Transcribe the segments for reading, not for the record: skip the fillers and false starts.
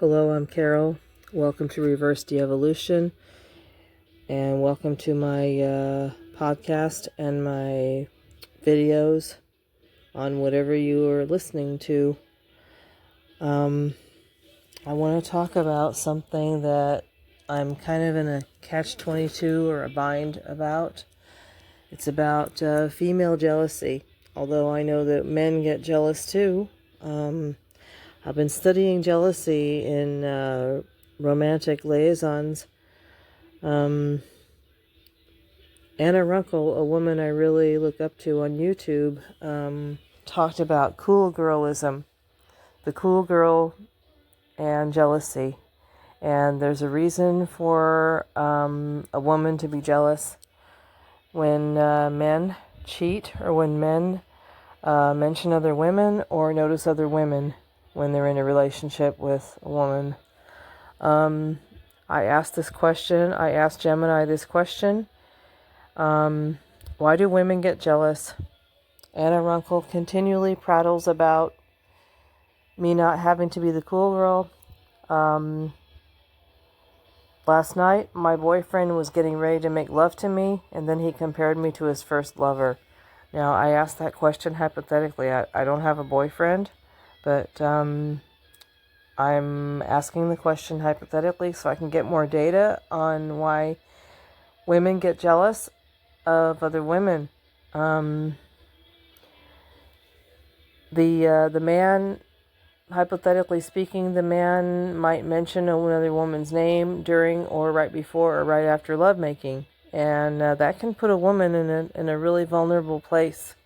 Hello, I'm Carol. Welcome to Reverse De-Evolution, and welcome to my podcast and my videos on whatever you are listening to. I want to talk about something that I'm kind of in a catch-22 or a bind about. It's about female jealousy, although I know that men get jealous too. I've been studying jealousy in romantic liaisons. Anna Runkle, a woman I really look up to on YouTube, talked about cool girlism, the cool girl and jealousy. And there's a reason for a woman to be jealous when men cheat, or when men mention other women or notice other women when they're in a relationship with a woman. I asked Gemini this question. Why do women get jealous? Anna Runkle continually prattles about me not having to be the cool girl. Last night, my boyfriend was getting ready to make love to me, and then he compared me to his first lover. Now, I asked that question hypothetically. I don't have a boyfriend, but I'm asking the question hypothetically so I can get more data on why women get jealous of other women. The man, hypothetically speaking, the man might mention another woman's name during or right before or right after lovemaking, and that can put a woman in a really vulnerable place.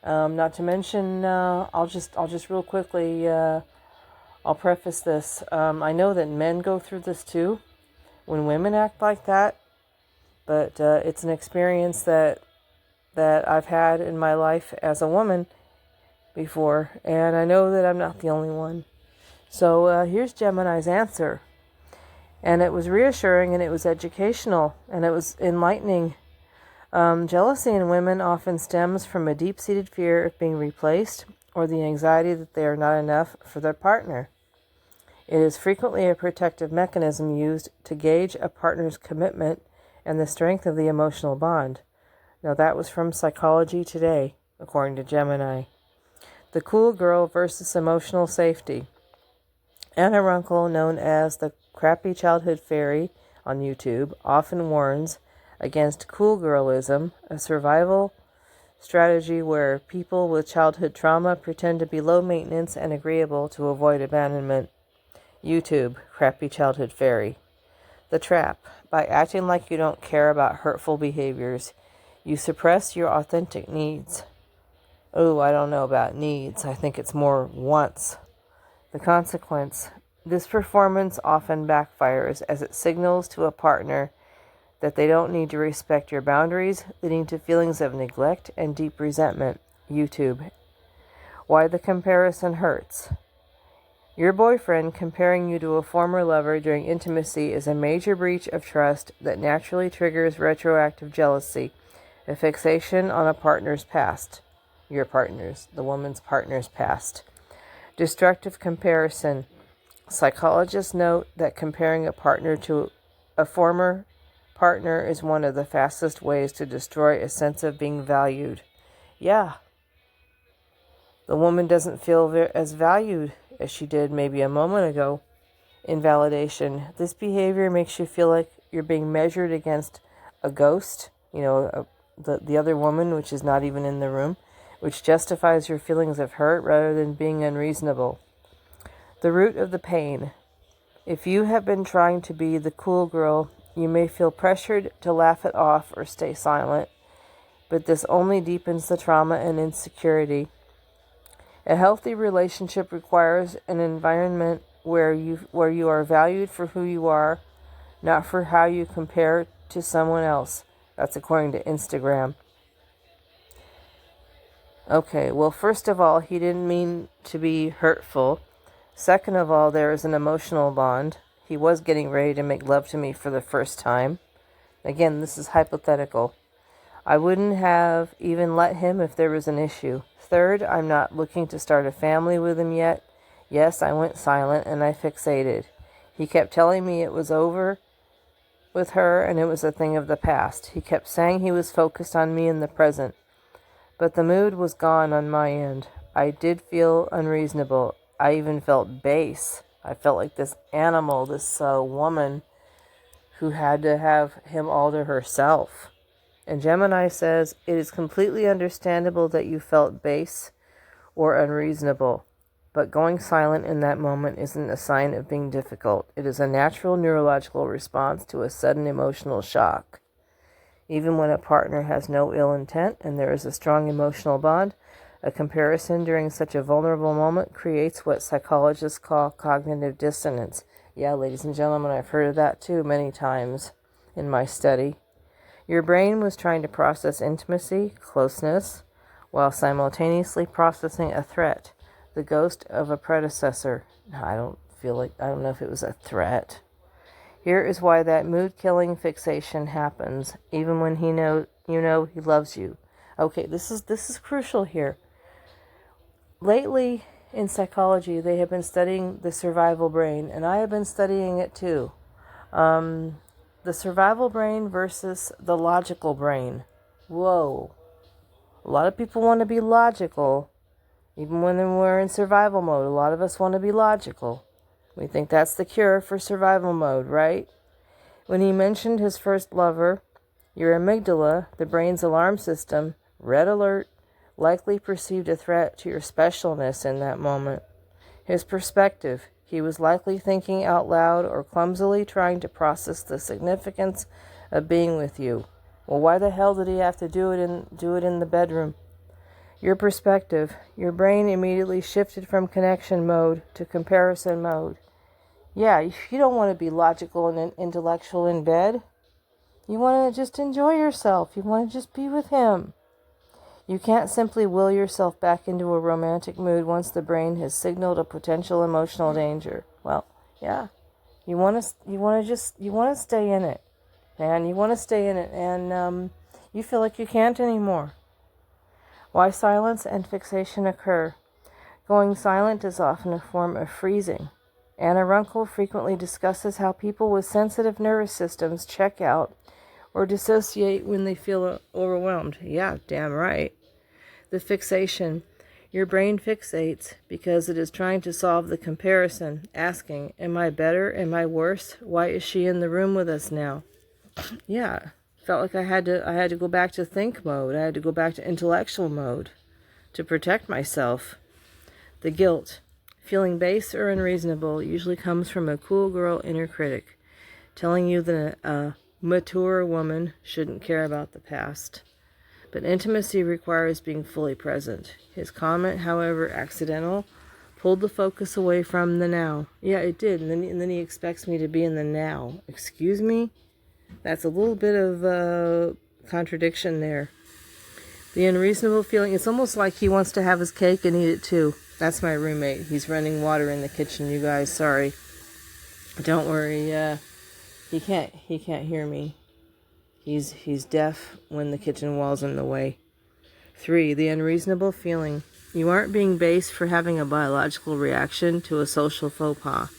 Not to mention, I'll just real quickly, I'll preface this. I know that men go through this too when women act like that, but it's an experience that I've had in my life as a woman before, and I know that I'm not the only one. So here's Gemini's answer, and it was reassuring, and it was educational, and it was enlightening. Jealousy in women often stems from a deep-seated fear of being replaced or the anxiety that they are not enough for their partner. It is frequently a protective mechanism used to gauge a partner's commitment and the strength of the emotional bond. Now, that was from Psychology Today, according to Gemini. The cool girl versus emotional safety. Anna Runkle, known as the Crappy Childhood Fairy on YouTube, often warns against cool girlism, a survival strategy where people with childhood trauma pretend to be low maintenance and agreeable to avoid abandonment. YouTube, Crappy Childhood Fairy. The trap. By acting like you don't care about hurtful behaviors, you suppress your authentic needs. Oh, I don't know about needs. I think it's more wants. The consequence. This performance often backfires as it signals to a partner that they don't need to respect your boundaries, leading to feelings of neglect and deep resentment. YouTube. Why the comparison hurts. Your boyfriend comparing you to a former lover during intimacy is a major breach of trust that naturally triggers retroactive jealousy, a fixation on a partner's past. Your partner's, the woman's partner's past. Destructive comparison. Psychologists note that comparing a partner to a former partner is one of the fastest ways to destroy a sense of being valued. Yeah. The woman doesn't feel as valued as she did maybe a moment ago. Invalidation. This behavior makes you feel like you're being measured against a ghost, the other woman, which is not even in the room, which justifies your feelings of hurt rather than being unreasonable. The root of the pain. If you have been trying to be the cool girl, you may feel pressured to laugh it off or stay silent, but this only deepens the trauma and insecurity. A healthy relationship requires an environment where you are valued for who you are, not for how you compare to someone else. That's according to Instagram. Okay, well, first of all, he didn't mean to be hurtful. Second of all, there is an emotional bond. He was getting ready to make love to me for the first time. Again, this is hypothetical. I wouldn't have even let him if there was an issue. Third, I'm not looking to start a family with him yet. Yes, I went silent and I fixated. He kept telling me it was over with her and it was a thing of the past. He kept saying he was focused on me in the present. But the mood was gone on my end. I did feel unreasonable. I even felt base. I felt like this animal, this woman who had to have him all to herself. And Gemini says, it is completely understandable that you felt base or unreasonable. But going silent in that moment isn't a sign of being difficult. It is a natural neurological response to a sudden emotional shock. Even when a partner has no ill intent and there is a strong emotional bond, a comparison during such a vulnerable moment creates what psychologists call cognitive dissonance. Yeah, ladies and gentlemen, I've heard of that too many times in my study. Your brain was trying to process intimacy, closeness, while simultaneously processing a threat, the ghost of a predecessor. I don't know if it was a threat. Here is why that mood-killing fixation happens, even when he loves you. Okay, this is crucial here. Lately, in psychology, they have been studying the survival brain, and I have been studying it too. The survival brain versus the logical brain. Whoa. A lot of people want to be logical. Even when we're in survival mode, a lot of us want to be logical. We think that's the cure for survival mode, right? When he mentioned his first lover, your amygdala, the brain's alarm system, red alert, likely perceived a threat to your specialness in that moment. His perspective, he was likely thinking out loud or clumsily trying to process the significance of being with you. Well, why the hell did he have to do it in the bedroom? Your perspective, your brain immediately shifted from connection mode to comparison mode. Yeah, you don't want to be logical and intellectual in bed. You want to just enjoy yourself. You want to just be with him. You can't simply will yourself back into a romantic mood once the brain has signaled a potential emotional danger. Well, yeah. You want to stay in it. Man, you want to stay in it, and you feel like you can't anymore. Why silence and fixation occur. Going silent is often a form of freezing. Anna Runkle frequently discusses how people with sensitive nervous systems check out or dissociate when they feel overwhelmed. Yeah, damn right. The fixation. Your brain fixates because it is trying to solve the comparison, asking, am I better? Am I worse? Why is she in the room with us now? Yeah, felt like I had to go back to think mode. I had to go back to intellectual mode to protect myself. The guilt. Feeling base or unreasonable usually comes from a cool girl inner critic telling you that a mature woman shouldn't care about the past. But intimacy requires being fully present. His comment, however accidental, pulled the focus away from the now. Yeah, it did. And then he expects me to be in the now. Excuse me? That's a little bit of contradiction there. The unreasonable feeling, it's almost like he wants to have his cake and eat it too. That's my roommate. He's running water in the kitchen, you guys. Sorry. Don't worry. He can't hear me. He's deaf when the kitchen wall's in the way. 3. The unreasonable feeling. You aren't being based for having a biological reaction to a social faux pas.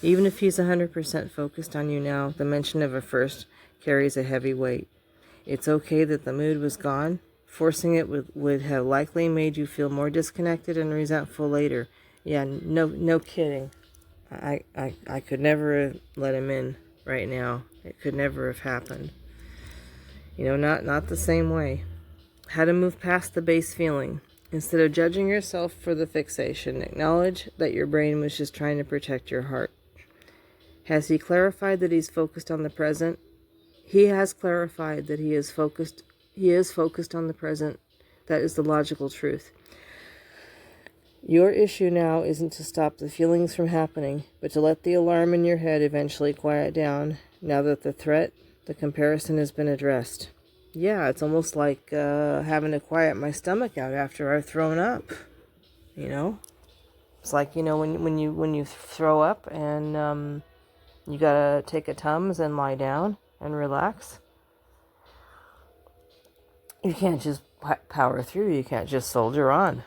Even if he's 100% focused on you now, the mention of a first carries a heavy weight. It's okay that the mood was gone. Forcing it would have likely made you feel more disconnected and resentful later. Yeah, no kidding. I could never have let him in right now. It could never have happened. Not the same way. How to move past the base feeling. Instead of judging yourself for the fixation, acknowledge that your brain was just trying to protect your heart. Has he clarified that he's focused on the present? He has clarified that he is focused on the present. That is the logical truth. Your issue now isn't to stop the feelings from happening, but to let the alarm in your head eventually quiet down now that the threat, the comparison has been addressed. Yeah, it's almost like having to quiet my stomach out after I've thrown up. It's like when you throw up and you gotta take a Tums and lie down and relax. You can't just power through. You can't just soldier on.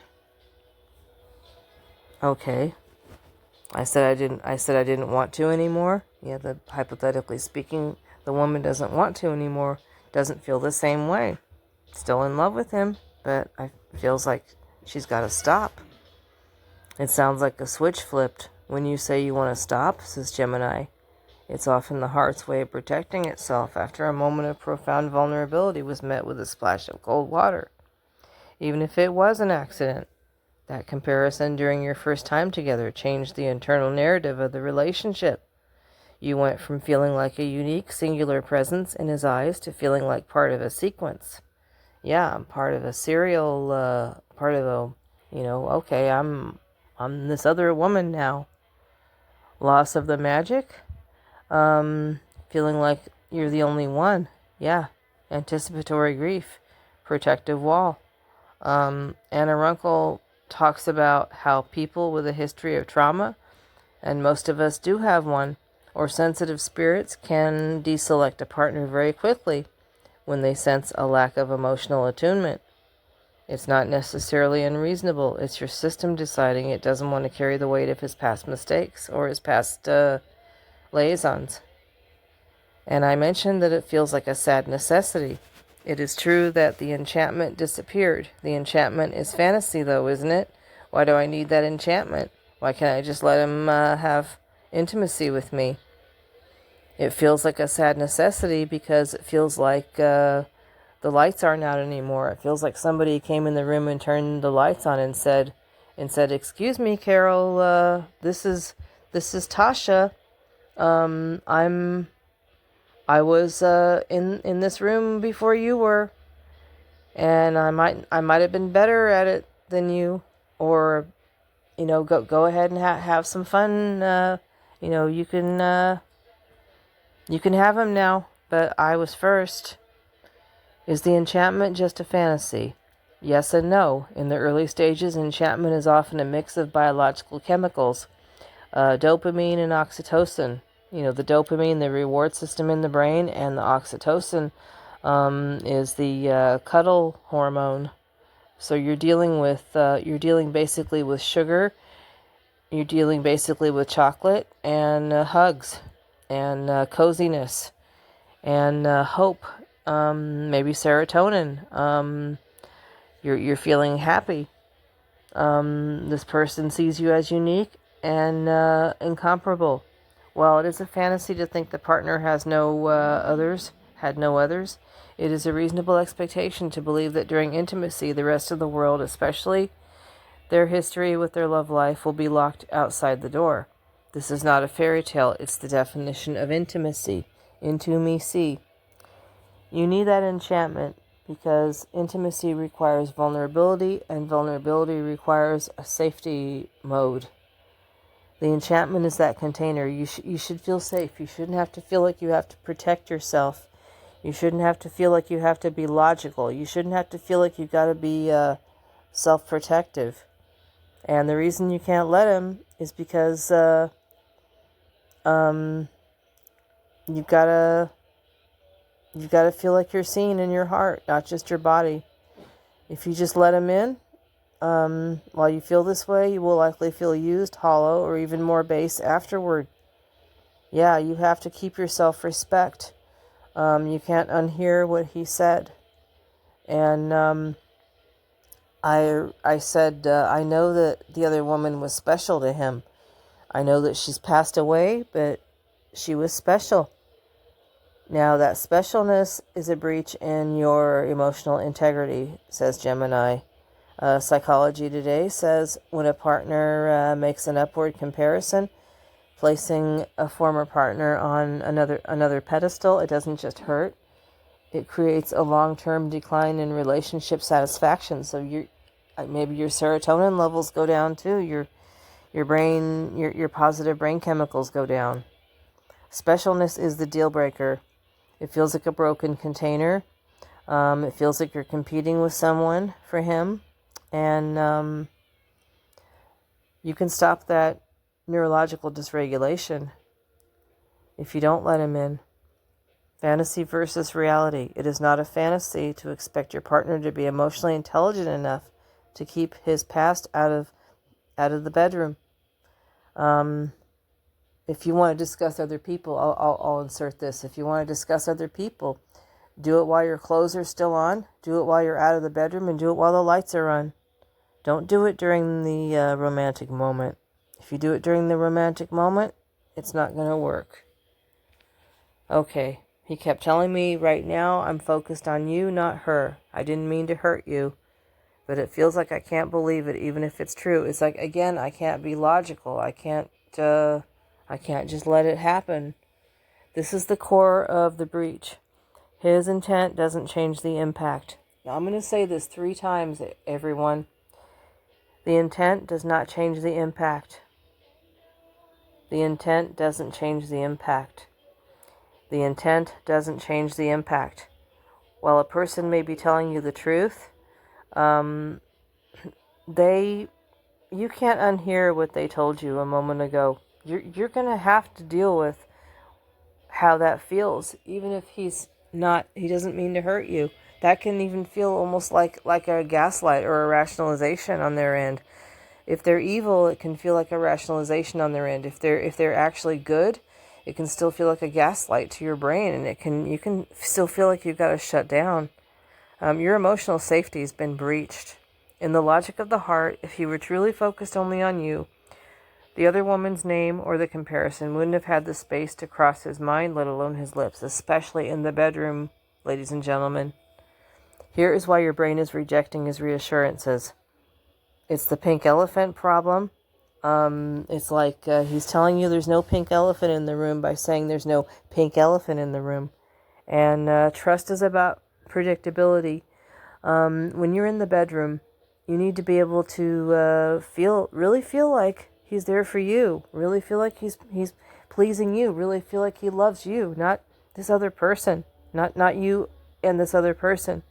Okay. I said I didn't want to anymore. Yeah, hypothetically speaking, the woman doesn't want to anymore, doesn't feel the same way. Still in love with him, but I feels like she's got to stop. It sounds like a switch flipped. When you say you want to stop, says Gemini, it's often the heart's way of protecting itself after a moment of profound vulnerability was met with a splash of cold water. Even if it was an accident, that comparison during your first time together changed the internal narrative of the relationship. You went from feeling like a unique, singular presence in his eyes to feeling like part of a sequence. Yeah, I'm part of a serial, part of a, okay, I'm this other woman now. Loss of the magic? Feeling like you're the only one. Yeah. Anticipatory grief. Protective wall. Anna Runkle talks about how people with a history of trauma, and most of us do have one, or sensitive spirits can deselect a partner very quickly when they sense a lack of emotional attunement. It's not necessarily unreasonable. It's your system deciding it doesn't want to carry the weight of his past mistakes or his past liaisons. And I mentioned that it feels like a sad necessity. It is true that the enchantment disappeared. The enchantment is fantasy, though, isn't it? Why do I need that enchantment? Why can't I just let him have intimacy with me? It feels like a sad necessity because it feels like the lights aren't out anymore. It feels like somebody came in the room and turned the lights on and said, "Excuse me, Carol. This is Tasha. I was in this room before you were, and I might have been better at it than you, or go ahead and have some fun. You can have him now, but I was first." Is the enchantment just a fantasy? Yes and no. In the early stages, enchantment is often a mix of biological chemicals, dopamine and oxytocin. The dopamine, the reward system in the brain, and the oxytocin is the cuddle hormone. So you're dealing basically with sugar. You're dealing basically with chocolate and hugs and coziness and hope. Maybe serotonin. You're feeling happy. This person sees you as unique and incomparable. While it is a fantasy to think the partner had no others, it is a reasonable expectation to believe that during intimacy, the rest of the world, especially their history with their love life, will be locked outside the door. This is not a fairy tale. It's the definition of intimacy. Intimacy. You need that enchantment because intimacy requires vulnerability, and vulnerability requires a safety mode. The enchantment is that container. You should feel safe. You shouldn't have to feel like you have to protect yourself. You shouldn't have to feel like you have to be logical. You shouldn't have to feel like you've got to be self-protective. And the reason you can't let him is because you've got to feel like you're seen in your heart, not just your body. If you just let him in, while you feel this way, you will likely feel used, hollow, or even more base afterward. Yeah, you have to keep your self-respect. You can't unhear what he said. And I said, I know that the other woman was special to him. I know that she's passed away, but she was special. Now, that specialness is a breach in your emotional integrity, says Gemini. Psychology Today says when a partner makes an upward comparison, placing a former partner on another pedestal, it doesn't just hurt. It creates a long-term decline in relationship satisfaction. So maybe your serotonin levels go down too. Your brain, your positive brain chemicals go down. Specialness is the deal breaker. It feels like a broken container. It feels like you're competing with someone for him. And you can stop that neurological dysregulation if you don't let him in. Fantasy versus reality. It is not a fantasy to expect your partner to be emotionally intelligent enough to keep his past out of the bedroom. If you want to discuss other people, I'll insert this. If you want to discuss other people, do it while your clothes are still on. Do it while you're out of the bedroom, and do it while the lights are on. Don't do it during the romantic moment. If you do it during the romantic moment, it's not going to work. Okay. He kept telling me, right now I'm focused on you, not her. I didn't mean to hurt you, but it feels like I can't believe it, even if it's true. It's like, again, I can't be logical. I can't just let it happen. This is the core of the breach. His intent doesn't change the impact. Now, I'm going to say this 3 times, everyone. The intent does not change the impact. The intent doesn't change the impact. The intent doesn't change the impact. While a person may be telling you the truth, you can't unhear what they told you a moment ago. You're going to have to deal with how that feels, even if he doesn't mean to hurt you. That can even feel almost like a gaslight or a rationalization on their end. If they're evil, it can feel like a rationalization on their end. If they're actually good, it can still feel like a gaslight to your brain, and you can still feel like you've got to shut down. Your emotional safety has been breached. In the logic of the heart, if he were truly focused only on you, the other woman's name or the comparison wouldn't have had the space to cross his mind, let alone his lips, especially in the bedroom, ladies and gentlemen. Here is why your brain is rejecting his reassurances. It's the pink elephant problem. It's like he's telling you there's no pink elephant in the room by saying there's no pink elephant in the room. And trust is about predictability. When you're in the bedroom, you need to be able to really feel like he's there for you. Really feel like he's pleasing you. Really feel like he loves you, not this other person. Not you and this other person.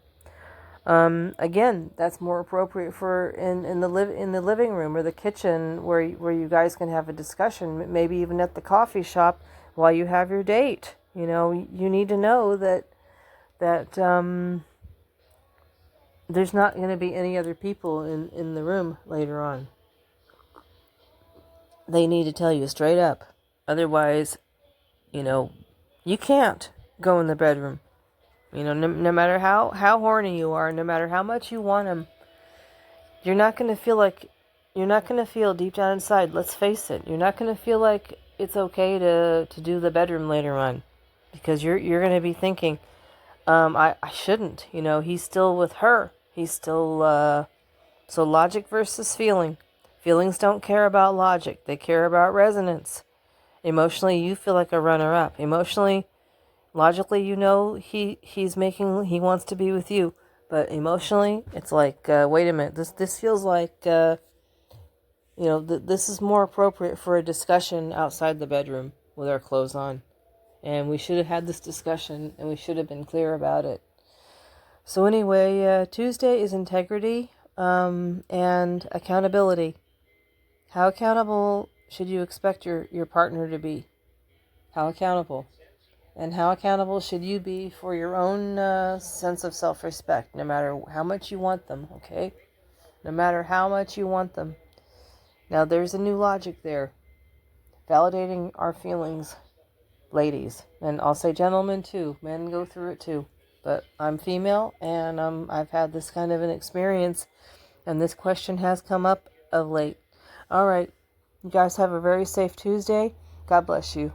Again, that's more appropriate for in the living room or the kitchen where you guys can have a discussion, maybe even at the coffee shop while you have your date. You know, you need to know that there's not going to be any other people in the room later on. They need to tell you straight up. Otherwise, you can't go in the bedroom. No matter how horny you are, no matter how much you want him, you're not going to feel deep down inside, let's face it, you're not going to feel like it's okay to do the bedroom later on. Because you're going to be thinking, I shouldn't, he's still with her. He's still, so logic versus feeling. Feelings don't care about logic. They care about resonance. Emotionally, you feel like a runner-up. Emotionally, logically, he wants to be with you, but emotionally, it's like, wait a minute, this feels like, this is more appropriate for a discussion outside the bedroom with our clothes on, and we should have had this discussion, and we should have been clear about it. So anyway, Tuesday is integrity, and accountability. How accountable should you expect your partner to be? How accountable? And how accountable should you be for your own sense of self-respect, no matter how much you want them, okay? No matter how much you want them. Now, there's a new logic there. Validating our feelings, ladies. And I'll say gentlemen, too. Men go through it, too. But I'm female, and I've had this kind of an experience, and this question has come up of late. All right. You guys have a very safe Tuesday. God bless you.